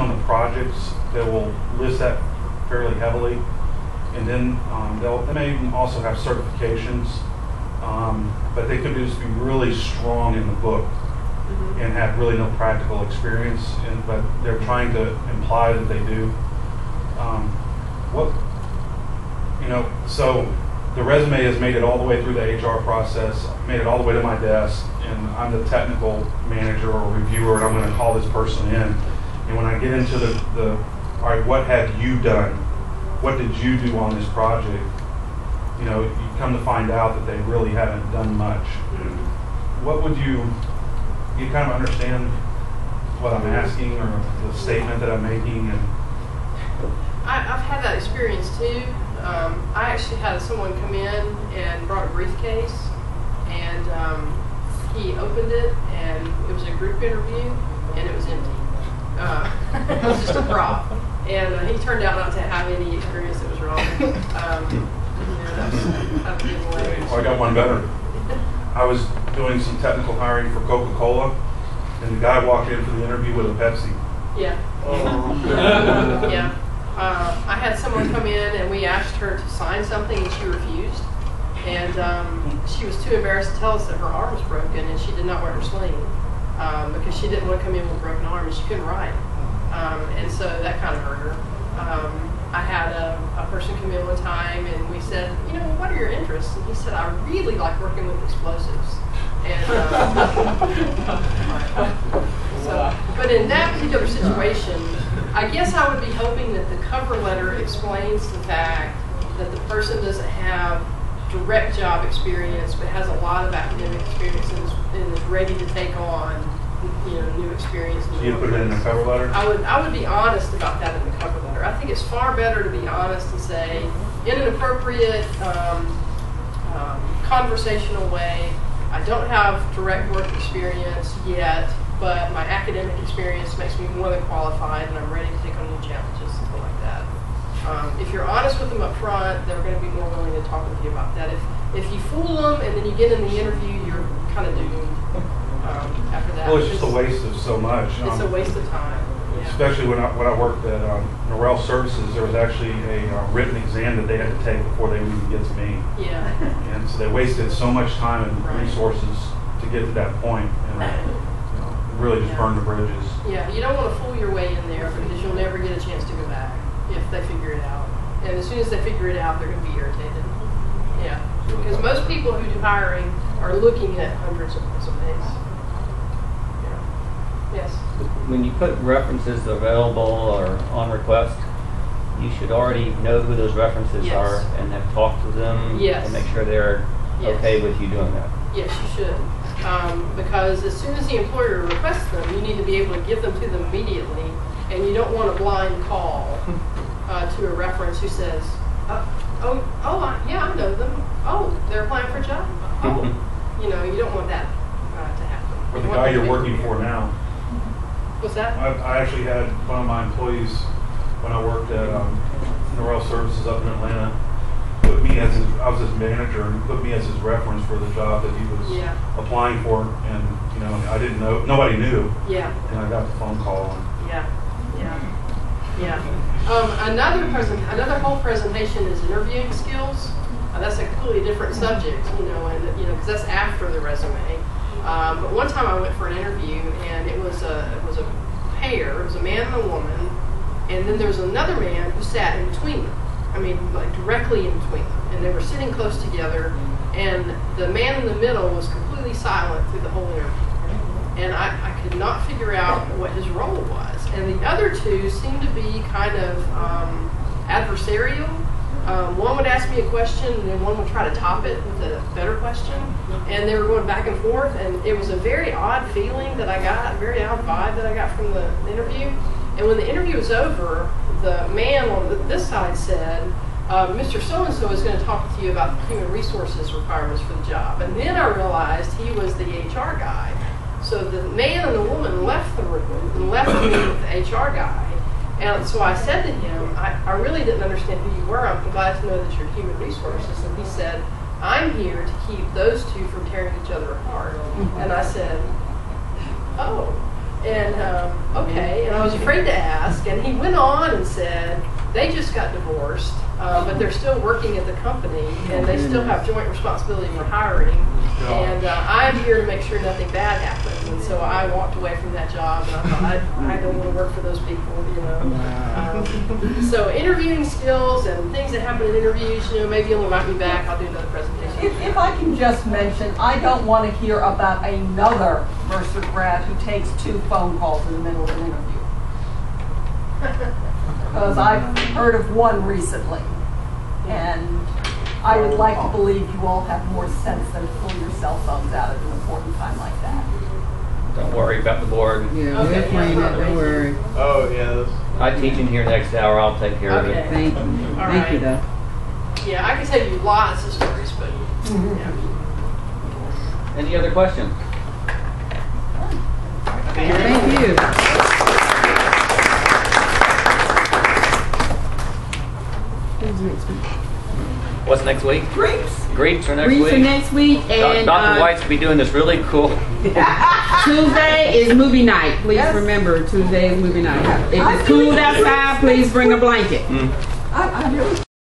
on the projects, they will list that fairly heavily, and then they may even also have certifications, but they could just be really strong in the book and have really no practical experience, but they're trying to imply that they do. So the resume has made it all the way through the HR process, made it all the way to my desk, and I'm the technical manager or reviewer, and I'm going to call this person in. And when I get into all right, what have you done? What did you do on this project? You come to find out that they really haven't done much. What would you kind of understand what I'm asking or the statement that I'm making? And I've had that experience too. I actually had someone come in and brought a briefcase, and he opened it, and it was a group interview, and it was empty. It was just a prop, and he turned out not to have any experience that was wrong. That was kind of a giveaway. Well, I got one better. I was doing some technical hiring for Coca-Cola, and the guy walked in for the interview with a Pepsi. Yeah. Yeah. I had someone come in and we asked her to sign something and she refused. And she was too embarrassed to tell us that her arm was broken and she did not wear her sling because she didn't want to come in with a broken arm and she couldn't write. And so that kind of hurt her. I had a person come in one time and we said, what are your interests? And he said, I really like working with explosives. And but in that particular situation, I guess I would be hoping that the cover letter explains the fact that the person doesn't have direct job experience, but has a lot of academic experience and is ready to take on, new experience. So you put it in the cover letter? I would be honest about that in the cover letter. I think it's far better to be honest and say, in an appropriate, conversational way, I don't have direct work experience yet, but my academic experience makes me more than qualified and I'm ready to take on new challenges, something like that. If you're honest with them up front, they're going to be more willing to talk with you about that. If you fool them and then you get in the interview, you're kind of doomed after that. Well, it's just a waste of so much. It's a waste of time. Yeah. Especially when I worked at Norrell Services, there was actually a written exam that they had to take before they would even get to me. Yeah. And so they wasted so much time and resources to get to that point, and really just burned the bridges. Yeah, you don't want to fool your way in there because you'll never get a chance to go back if they figure it out. And as soon as they figure it out, they're going to be irritated. Yeah, because most people who do hiring are looking at hundreds of resumes. Yes. When you put references available or on request, you should already know who those references are and have talked to them and make sure they're okay with you doing that. Yes, you should. Because as soon as the employer requests them, you need to be able to give them to them immediately, and you don't want a blind call to a reference who says, yeah, I know them. Oh, they're applying for a job. Oh, you don't want that to happen. Or the guy you're working for now. What's that? I actually had one of my employees when I worked at Norrell Services up in Atlanta. I was his manager, and he put me as his reference for the job that he was applying for, and I didn't know, nobody knew. Yeah. And I got the phone call. Yeah. Another whole presentation is interviewing skills. That's a completely different subject, because that's after the resume. But one time I went for an interview, and it was a pair. It was a man and a woman, and then there was another man who sat in between them. I mean, like directly in between them, and they were sitting close together. And the man in the middle was completely silent through the whole interview, and I could not figure out what his role was. And the other two seemed to be kind of adversarial. One would ask me a question, and then one would try to top it with a better question. And they were going back and forth, and it was a very odd feeling that I got, a very odd vibe that I got from the interview. And when the interview was over, the man on this side said, Mr. So-and-so is going to talk to you about the human resources requirements for the job. And then I realized he was the HR guy. So the man and the woman left the room and left me with the HR guy. And so I said to him, I really didn't understand who you were. I'm glad to know that you're human resources. And he said, I'm here to keep those two from tearing each other apart. And I said, oh, And okay, and I was afraid to ask, and he went on and said they just got divorced, but they're still working at the company, and they still have joint responsibility for hiring. And I'm here to make sure nothing bad happens. And so I walked away from that job, and I thought I don't want to work for those people, you know. Wow. So interviewing skills and things that happen in interviews, you know, maybe you'll invite me back. I'll do another presentation. If I can just mention, I don't want to hear about another Mercer grad who takes 2 phone calls in the middle of an interview. Because I've heard of one recently. And I would like to believe you all have more sense than to pull your cell phones out at an important time like that. Don't worry about the board. Yeah, Okay, we're playing it, don't worry. Oh, yeah. I teach in here next hour. I'll take care of it. Okay. Thank you. All Thank you, right. though. Yeah, I can tell you lots of stories, but yeah. Any other questions? Thank you. Who's next week? What's next week? Grapes. Grapes for next Read week? for next week, and Dr. White's will be doing this really cool. Tuesday is movie night. Please Yes. remember, Tuesday is movie night. If it's cool outside, please bring a blanket. I really